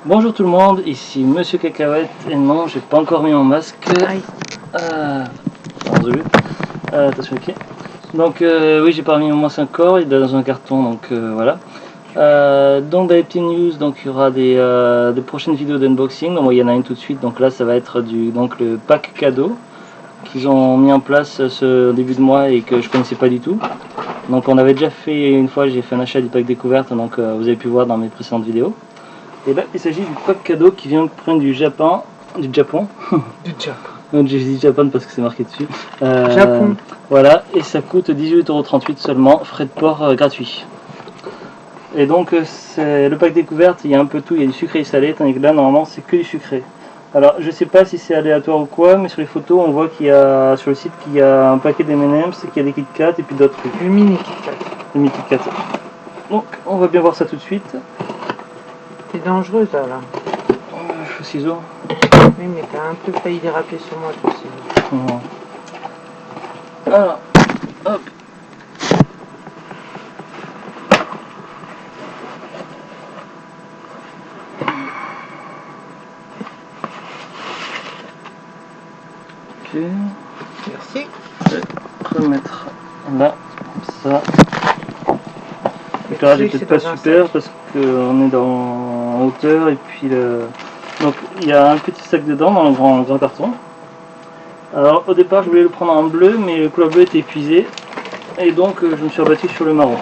Bonjour tout le monde, ici Monsieur Cacahuète, et non, j'ai pas encore mis mon masque. Aïe. Désolé. Attention, ok. Donc oui, j'ai pas mis mon masque encore, il est dans un carton, donc voilà. Donc dans les petites news, donc il y aura des prochaines vidéos d'unboxing. Donc il y en a une tout de suite, donc là ça va être le pack cadeau qu'ils ont mis en place ce début de mois et que je connaissais pas du tout. Donc on avait déjà fait une fois, j'ai fait un achat du pack découverte, donc vous avez pu voir dans mes précédentes vidéos. Et là, il s'agit du pack cadeau qui vient prendre du Japon. Du Japon. Donc j'ai dit Japon parce que c'est marqué dessus. Japon. Voilà, et ça coûte 18,38 € seulement, frais de port gratuits. Et donc c'est le pack découverte, il y a un peu tout, il y a du sucré et salé, tandis que là normalement c'est que du sucré. Alors je sais pas si c'est aléatoire ou quoi, mais sur les photos on voit qu'il y a sur le site qu'il y a un paquet d'M&M's, qu'il y a des Kit Kat et puis d'autres trucs. Le mini Kit Kat. Le mini Kit Kat. Donc on va bien voir ça tout de suite. C'est dangereux ça là. Ciseaux. Oui mais t'as un peu failli déraper sur moi toi ciseaux. Alors, hop. Ok. Merci. Je vais remettre là, comme ça. L'éclairage est peut-être pas super parce qu'on est en hauteur et puis donc il y a un petit sac dedans dans le grand carton. Alors au départ je voulais le prendre en bleu mais le couleur bleu était épuisé et donc je me suis rabattu sur le marron.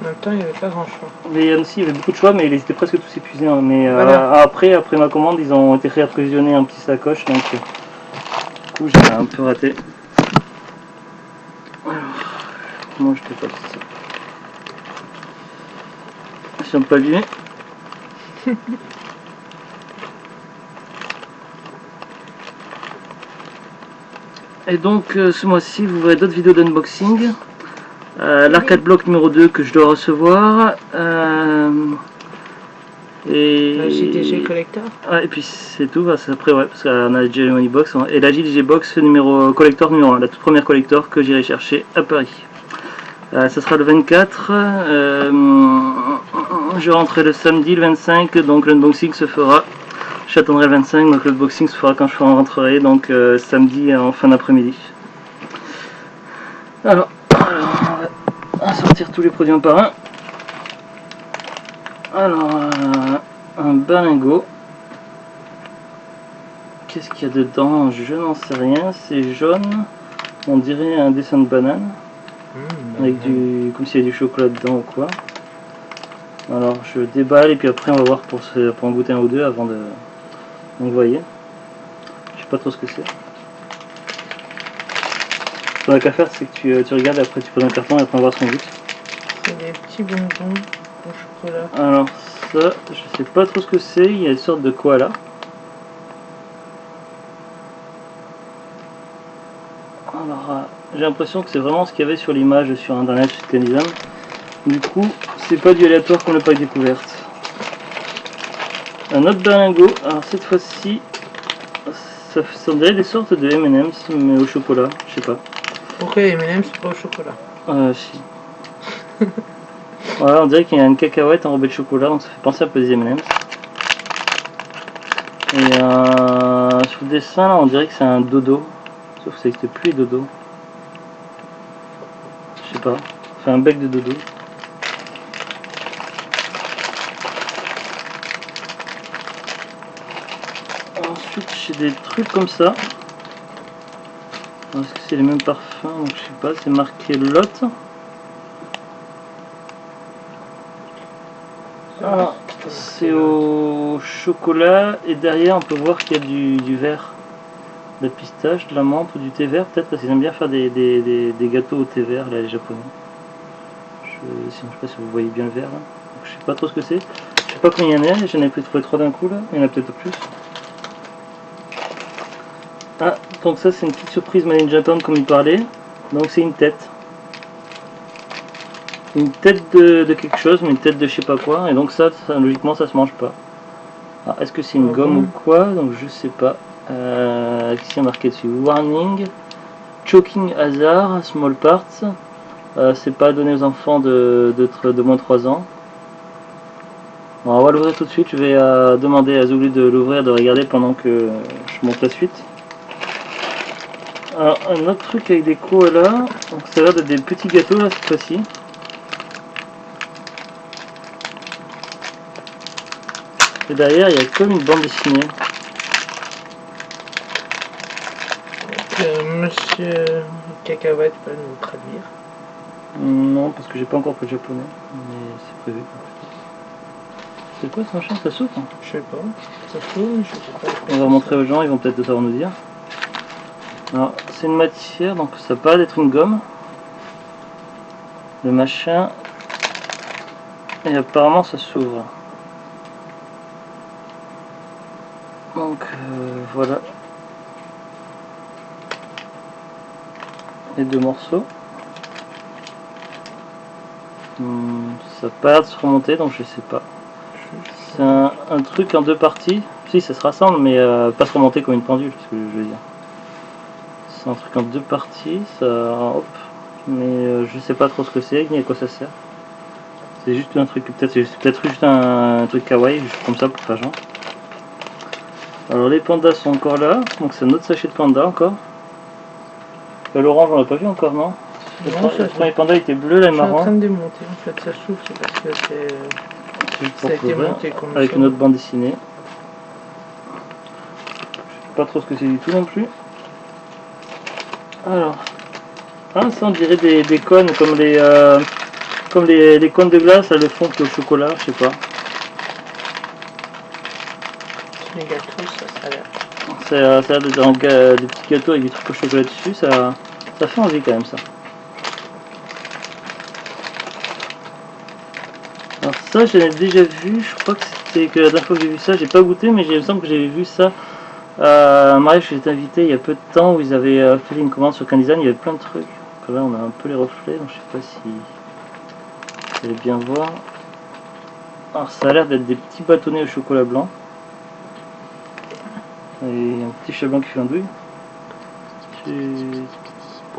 En même temps il n'y avait pas grand choix. Mais aussi il y avait beaucoup de choix mais ils étaient presque tous épuisés. Hein. Mais voilà. après ma commande ils ont été réapprovisionnés en petit sacoche donc du coup j'ai un peu raté. Alors, comment je te passe ça? J'ai un palier. Et donc ce mois-ci vous verrez d'autres vidéos d'unboxing. L'arcade block numéro 2 que je dois recevoir. Et la JDG Collector. Ah, et puis c'est tout, après ouais, parce qu'on a déjà les Money Box. Et la JDG Box collector numéro 1, la toute première collector que j'irai chercher à Paris. Ça sera le 24. Je rentrerai le samedi le 25, donc l'unboxing se fera. J'attendrai le 25, donc l'unboxing se fera quand je rentrerai, donc samedi en fin d'après-midi. Alors, on va sortir tous les produits un par un. Alors, un balingot. Qu'est-ce qu'il y a dedans? Je n'en sais rien, c'est jaune. On dirait un dessin de banane. Avec comme s'il y a du chocolat dedans ou quoi. Alors je déballe et puis après on va voir pour en goûter un ou deux avant de... Donc vous voyez. Je sais pas trop ce que c'est. Ce qu'on a qu'à faire c'est que tu regardes et après tu poses un carton et après on va voir ce qu'on goûte. C'est des petits bonbons au chocolat. Alors ça, je sais pas trop ce que c'est, il y a une sorte de koala. Alors j'ai l'impression que c'est vraiment ce qu'il y avait sur l'image sur internet sur Canizam. Du coup, c'est pas du aléatoire comme le pack découverte. Un autre balingot, alors cette fois-ci, ça dirait des sortes de M&M's mais au chocolat, je sais pas. Pourquoi les M&M's c'est pas au chocolat? Si. Voilà, on dirait qu'il y a une cacahuète enrobée de chocolat, donc ça fait penser un peu des M&M's. Et sur le dessin là, on dirait que c'est un dodo. Sauf que ça n'existe plus les dodos. Je sais pas. C'est un bec de dodo. Ensuite j'ai des trucs comme ça. Est-ce que c'est les mêmes parfums? Donc je sais pas, c'est marqué Lot. Ah, c'est au chocolat et derrière on peut voir qu'il y a du vert. De la pistache, de la menthe ou du thé vert, peut-être parce qu'ils aiment bien faire des gâteaux au thé vert, là, les japonais. Je sais pas si vous voyez bien le vert là. Donc, je sais pas trop ce que c'est. Je sais pas combien il y en a, j'en ai peut-être trouvé 3 d'un coup là, il y en a peut-être plus. Ah, donc ça c'est une petite surprise Made in Japan comme il parlait. Donc c'est une tête. Une tête de quelque chose, mais une tête de je sais pas quoi, et donc ça logiquement ça se mange pas. Est-ce que c'est une gomme ou quoi? Donc je sais pas. Qu'est-ce qu'il y a marqué dessus? Warning, choking hazard, small parts. C'est pas donné aux enfants de moins de 3 ans. Bon, on va l'ouvrir tout de suite. Je vais demander à Zouli de l'ouvrir, de regarder pendant que je monte la suite. Alors, un autre truc avec des koalas. Donc, ça a l'air d'être des petits gâteaux là cette fois-ci. Et derrière, il y a comme une bande dessinée. Monsieur Cacahuète peut nous traduire. Non, parce que j'ai pas encore pris le japonais, mais c'est prévu. C'est quoi ce machin? Ça s'ouvre? Je sais pas. Ça se trouve, je sais pas. On va montrer aux gens, ils vont peut-être savoir nous dire. Alors, c'est une matière, donc ça paraît d'être une gomme. Le machin. Et apparemment ça s'ouvre. Donc voilà. Les deux morceaux. Ça a pas l'air de se remonter, donc je sais pas. C'est un truc en deux parties. Si, ça se rassemble, mais pas se remonter comme une pendule, c'est ce que je veux dire. C'est un truc en deux parties, ça. Hop. Mais je sais pas trop ce que c'est, ni à quoi ça sert. C'est juste un truc, peut-être juste un truc kawaii, juste comme ça pour faire genre. Alors les pandas sont encore là, donc c'est un autre sachet de panda encore. L'orange on l'a pas vu encore, non? Non, Le premier panda était bleu, là je suis en train marron. de démonter. En fait, ça s'ouvre, c'est parce que ça a été monté comme ça. Avec une autre bande dessinée. Je sais pas trop ce que c'est du tout non plus. Alors, ah, ça on dirait des cônes comme les cônes de glace, là, le fond au chocolat, je sais pas. Les gâteaux, ça a l'air. Ça a l'air d'être des petits gâteaux avec des trucs au chocolat dessus, ça fait envie quand même ça. Alors ça je l'ai déjà vu, je crois que c'était que la dernière fois que j'ai vu ça, j'ai pas goûté mais il me semble que j'avais vu ça à un mariage que j'étais invité il y a peu de temps où ils avaient fait une commande sur Candesign, il y avait plein de trucs. Donc là on a un peu les reflets, donc je sais pas si vous allez bien voir. Alors ça a l'air d'être des petits bâtonnets au chocolat blanc. Et un petit chat blanc qui fait un douille.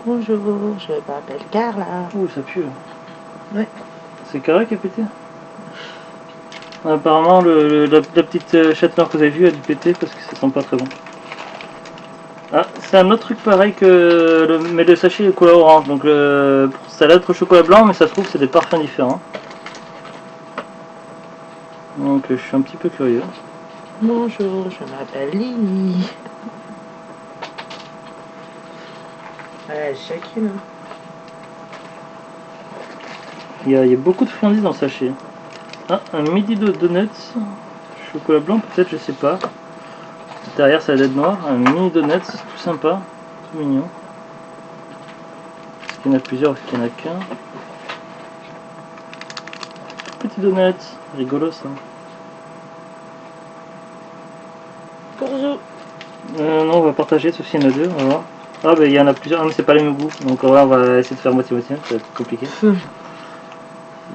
Bonjour, je m'appelle Carla. Ouh, ça pue là. Ouais. C'est Carla qui a pété. Apparemment, la petite chatte noire que vous avez vue a dû péter parce que ça sent pas très bon. Ah, c'est un autre truc pareil que mais le sachet est couleur orange. Donc ça a l'air d'être chocolat blanc, mais ça se trouve c'est des parfums différents. Donc je suis un petit peu curieux. Bonjour, je m'appelle Lily. Chacune. Il y a beaucoup de friandises dans le sachet. Ah, un midi de donuts. Chocolat blanc peut-être, je sais pas. Derrière ça a l'air noir. Un mini donuts, tout sympa, tout mignon. Est-ce qu'il y en a plusieurs ou est-ce qu'il y en a qu'un? Petit donut, rigolo ça. Pour vous. Non, on va partager, sauf s'il y en a deux, on va voir. Ah bah il y en a plusieurs, ah, mais c'est pas les mêmes goûts, donc on va essayer de faire moitié-moitié, ça va être compliqué.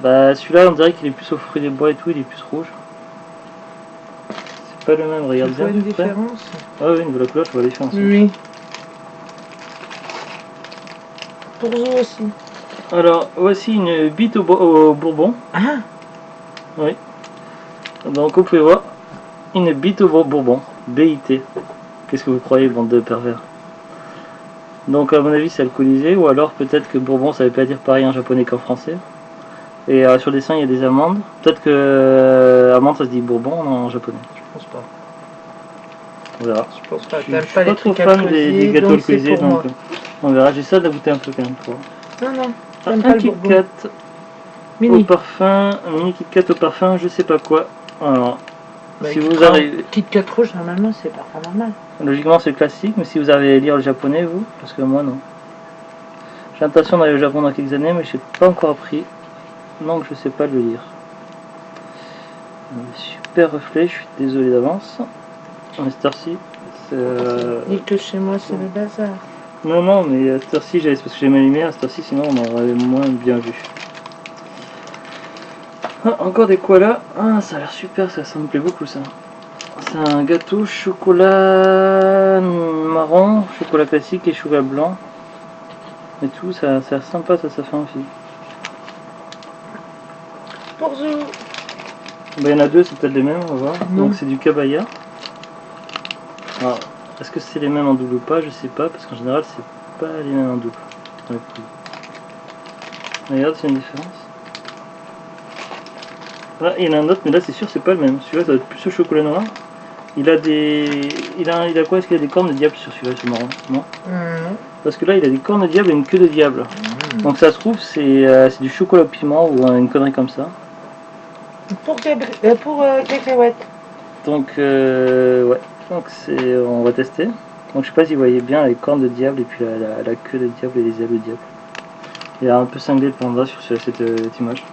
Bah celui-là on dirait qu'il est plus aux fruits des bois et tout, il est plus rouge. C'est pas le même, regarde bien. Tu vois une différence? Ah oui, une la couleur, je vois la différence. Oui. Pour vous aussi. Alors voici une bite au bourbon. Ah. Oui. Donc vous pouvez voir, une bite au bourbon, BIT. Qu'est-ce que vous croyez, bande de pervers? Donc à mon avis c'est alcoolisé, ou alors peut-être que bourbon ça veut pas dire pareil en japonais qu'en français. Et sur le dessin il y a des amandes. Peut-être que amande ça se dit bourbon en japonais. Je pense pas. On verra. Je pense pas. Je suis T'aimes pas les trop trucs fan des gâteaux donc c'est alcoolisés, pour donc moi. on verra. J'essaie de la goûter un peu quand même. Pour... Non, non. Ah, T'aimes un pas le Kit bourbon. Kat au Mini. parfum, un mini Kit Kat au parfum, je sais pas quoi. Alors, Bah, si vous arrivez... Kit Kat rouge, normalement, c'est pas normal. Logiquement c'est classique, mais si vous arrivez à lire le japonais, vous, parce que moi non. J'ai l'intention d'aller au Japon dans quelques années, mais je n'ai pas encore appris, donc je sais pas le lire. Super reflet, je suis désolé d'avance. Mais cette heure-ci, c'est... Dis que chez moi, c'est le bazar. Non, non, mais à cette heure-ci, c'est parce que j'ai ma lumière, à cette heure-ci, sinon on aurait moins bien vu. Ah, encore des koalas. Ah, ça a l'air super, ça me plaît beaucoup ça. C'est un gâteau chocolat marron, chocolat classique et chocolat blanc. Et tout, ça a l'air sympa, ça fait envie. Pour vous. Bah, il y en a deux, c'est peut-être les mêmes, on va voir. Non. Donc c'est du cabaya. Alors, est-ce que c'est les mêmes en double ou pas? Je sais pas, parce qu'en général, c'est pas les mêmes en double. Ouais, cool. Regarde, c'est une différence. Là, il y en a un autre, mais là, c'est sûr, c'est pas le même. Celui-là, ça doit être plus au chocolat noir. Il a des. Il a quoi? Est-ce qu'il a des cornes de diable sur celui-là? C'est marrant, non? Non. Parce que là, il a des cornes de diable et une queue de diable. Donc ça se trouve, c'est du chocolat au piment ou une connerie comme ça. Pour cacahuète. Donc, ouais. Donc, on va tester. Donc, je sais pas si vous voyez bien les cornes de diable et puis la queue de diable et les ailes de diable. Il y a un peu cinglé le panda sur cette image.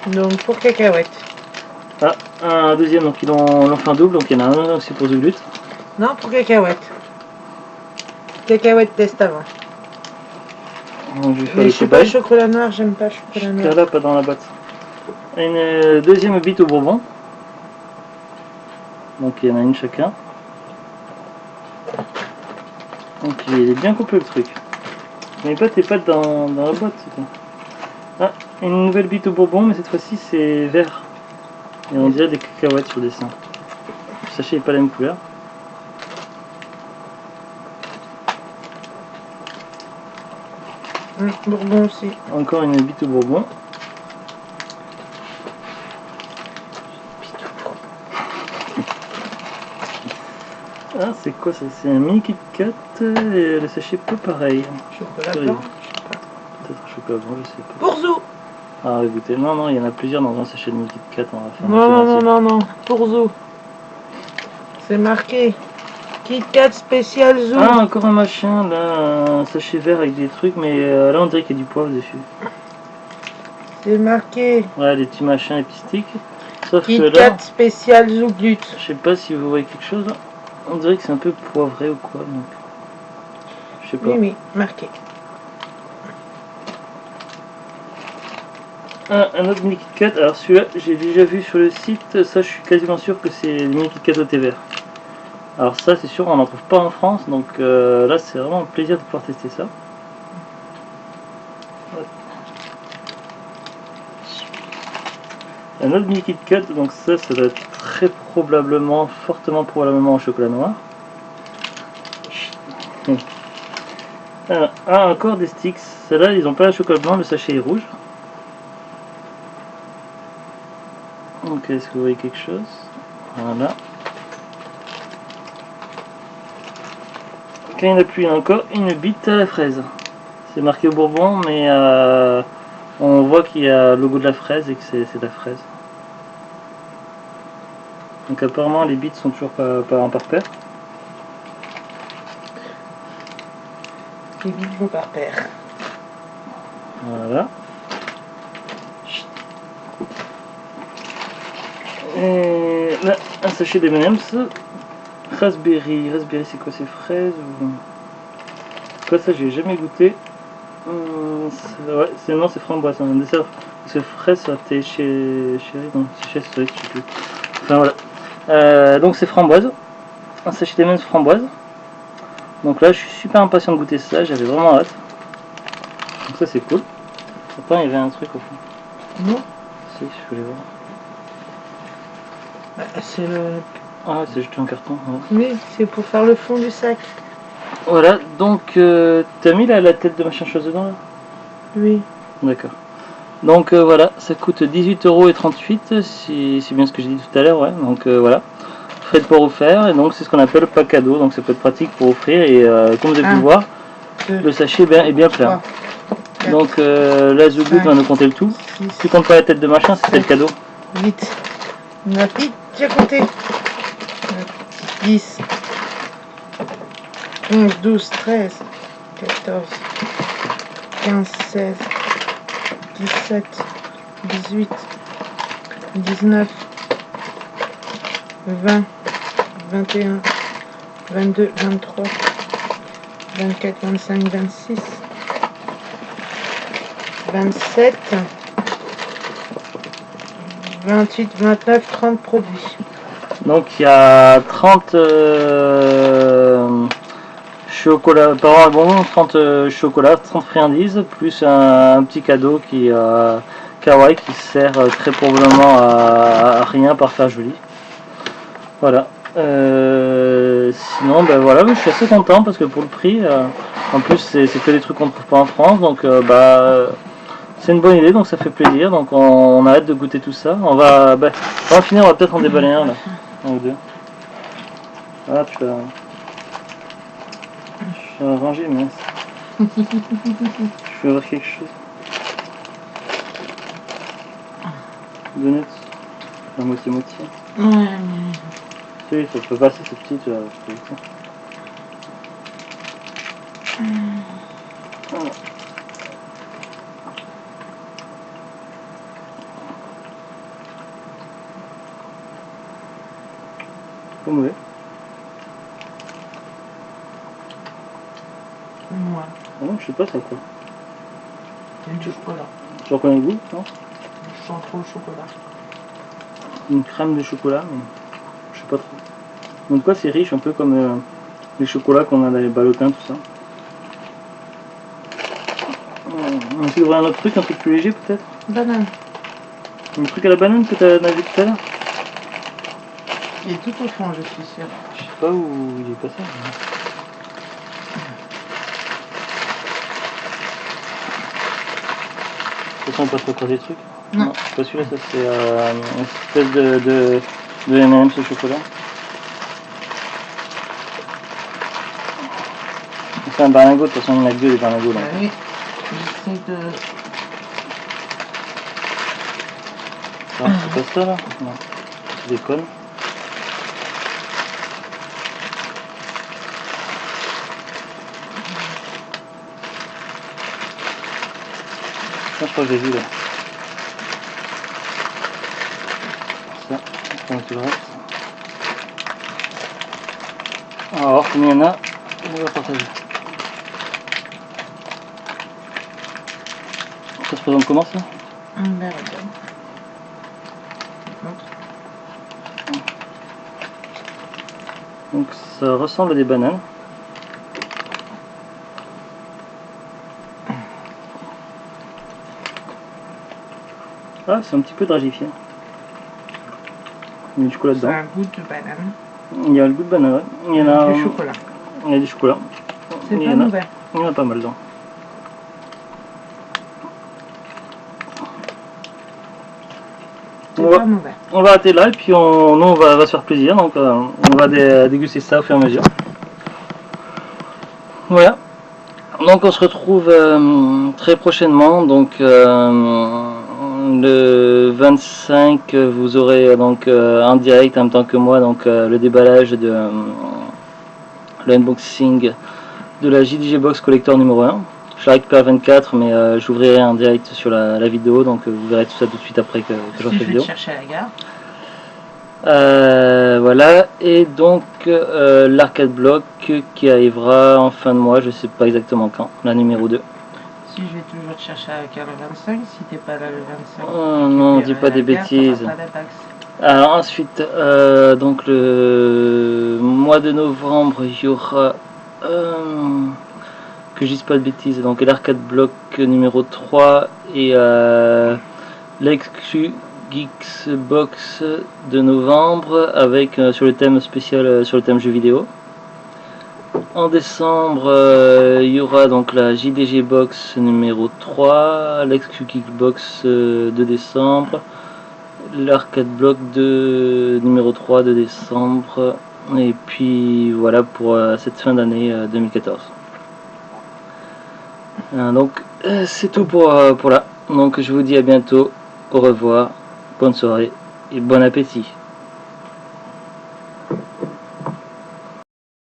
Donc pour cacahuète. Ah, un deuxième, donc ils l'ont fait en double, donc il y en a un aussi pour Zulut. Non, pour cacahuète. Cacahuète test avant. Donc, je vais faire Mais le je suis pas cobaye. chocolat noir, j'aime pas chocolat noir. Là, pas dans la boîte. Une deuxième bite au bourbon. Donc il y en a une chacun. Donc il est bien coupé le truc. Mais pas tes pattes dans la boîte. Ah, une nouvelle bite au bourbon, mais cette fois-ci c'est vert. Et on dirait des cacahuètes sur le dessin. Le sachet n'est pas la même couleur. Bourbon aussi. Encore une bite au bourbon. Ah, c'est quoi ça? C'est un mini Kit Kat et le sachet pas pareil. Chocolat Curieux. blanc. Peut-être chocolat blanc, je sais pas. Pour Zou. Ah, écoutez, non, il y en a plusieurs dans un sachet de mini Kit Kat. On va faire un Non, petit non, non, non, pour Zou. C'est marqué. Kit Kat spécial Zou. Ah, encore un machin là, un sachet vert avec des trucs, mais là on dirait qu'il y a du poivre dessus. C'est marqué. Ouais, des petits machins et petits sticks. Sauf Kit que là, Kat spécial Zou Glut. je sais pas si vous voyez quelque chose là. On dirait que c'est un peu poivré ou quoi, donc. Je sais pas. Oui, oui, marqué. Ah, un autre mini Kit Kat. Alors celui-là, j'ai déjà vu sur le site. Ça, je suis quasiment sûr que c'est le mini Kit Kat au thé vert. Alors ça, c'est sûr, on n'en trouve pas en France, donc là, c'est vraiment un plaisir de pouvoir tester ça. Ouais. Un autre mini Kit Kat, donc ça doit être très probablement, fortement probablement en chocolat noir. Alors, encore des sticks. Celles-là, ils n'ont pas le chocolat blanc, le sachet est rouge. Donc, est-ce que vous voyez quelque chose? Voilà. Quand il n'y en a plus, il y a encore une bite à la fraise. C'est marqué au bourbon, mais on voit qu'il y a le logo de la fraise et que c'est de la fraise. Donc apparemment les bits sont toujours pas par paire. Les billes vont par paire. Voilà. Et là, un sachet d'M&M's. Raspberry. Raspberry, c'est quoi? C'est fraise ou... Quoi ça, j'ai jamais goûté. Ouais, non, c'est framboise. Un dessert. Parce que fraise, ça t'es chez non, c'est chez Cerise, je sais plus. Enfin voilà. Donc c'est framboise. Un sachet d'M&M's framboise. Donc là, je suis super impatient de goûter ça. J'avais vraiment hâte. Donc ça, c'est cool. Pourtant, il y avait un truc au fond. Non. Si, je voulais voir. C'est le... Ah, c'est jeté en carton. Ouais. Oui, c'est pour faire le fond du sac. Voilà, donc t'as mis la tête de machin chose dedans là? Oui. D'accord. Donc voilà, ça coûte 18,38 €, si c'est bien ce que j'ai dit tout à l'heure, ouais. Donc voilà, frais de port offert, et donc c'est ce qu'on appelle pack cadeau, donc ça peut être pratique pour offrir, et comme vous avez pu le voir, le sachet est bien plein. 3, donc là, The Good va nous compter le tout. 6, Tu comptes pas la tête de machin, c'était le cadeau. 8, 9, j'ai compté. 10, 11, 12, 13, 14, 15, 16, 17, 18, 19, 20, 21, 22, 23, 24, 25, 26, 27, 28, 29, 30 produits. Donc il y a 30 chocolats, par bon, 30 chocolats, 30 friandises, plus un petit cadeau qui kawaii qui sert très probablement à rien par faire joli. Voilà. Sinon, ben voilà, je suis assez content parce que pour le prix, en plus c'est que des trucs qu'on ne trouve pas en France, donc c'est une bonne idée, donc ça fait plaisir. Donc on arrête de goûter tout ça. On va finir, on va peut-être en déballer un là, un ou deux. Voilà, tu vas. Je vais ranger, mince. Je vais voir quelque chose. Donuts, la moitié-moitié. Oui, ça peut passer, c'est petit, tu vois. Voilà. Pas mauvais. Moi. Ah non, je sais pas ça quoi. C'est du chocolat. Tu reconnais le goût, non? Je sens trop le chocolat. Une crème de chocolat, mais je sais pas trop. Donc quoi, c'est riche, un peu comme les chocolats qu'on a dans les ballotins, tout ça. On essaie d'ouvrir un autre truc, un truc plus léger peut-être. Banane. Un truc à la banane que tu as vu tout à l'heure. Il est tout au fond, je suis sûre. Je sais pas où il est passé. De toute façon, on passe pas croiser des trucs. Non. C'est pas celui-là, ça c'est une espèce de M&M's au chocolat. C'est un barlingot, de toute façon il y en a que deux des barlingots là. Oui. J'essaie de... Ah, c'est pas ça là? Non. Tu déconnes. Je crois que je l'ai vu là. Ça, on va tout le reste. On va voir combien il y en a. On va partager. Ça se présente comment ça? Ben, regarde. Donc ça ressemble à des bananes. Ah, c'est un petit peu dragifié. Il y a du chocolat C'est dedans. un goût de banane. Il y a le goût de banane, ouais. Il y en a Du chocolat. Il y a du chocolat. C'est Il y pas en a- mauvais. Il y en a pas mal dedans. C'est On va- pas mauvais. On va arrêter là et puis nous on va se faire plaisir, donc on va déguster ça au fur et à mesure. Voilà. Donc on se retrouve très prochainement, donc le 25 vous aurez donc en direct en même temps que moi donc le déballage de l'unboxing de la JDG Box Collector numéro 1. Je la récupère 24 mais j'ouvrirai en direct sur la vidéo, donc vous verrez tout ça tout de suite après que je fasse la Je vais vidéo. te chercher à la gare. Voilà, et donc l'arcade block qui arrivera en fin de mois, je sais pas exactement quand, la numéro 2. Si je vais toujours te chercher à la gare le 25, si t'es pas là le 25. Oh non, dis pas des bêtises. Pas la taxe. Alors ensuite, donc le mois de novembre, il y aura, que je dise pas de bêtises, donc l'arcade block numéro 3 et l'exclu Geeks Box de novembre avec sur le thème spécial sur le thème jeux vidéo. En décembre, il y aura donc la JDG Box numéro 3, l'exclu Geek Box de décembre, l'arcade block de numéro 3 de décembre, et puis voilà pour cette fin d'année 2014. Donc c'est tout pour là. Donc je vous dis à bientôt, au revoir. Bonne soirée et bon appétit.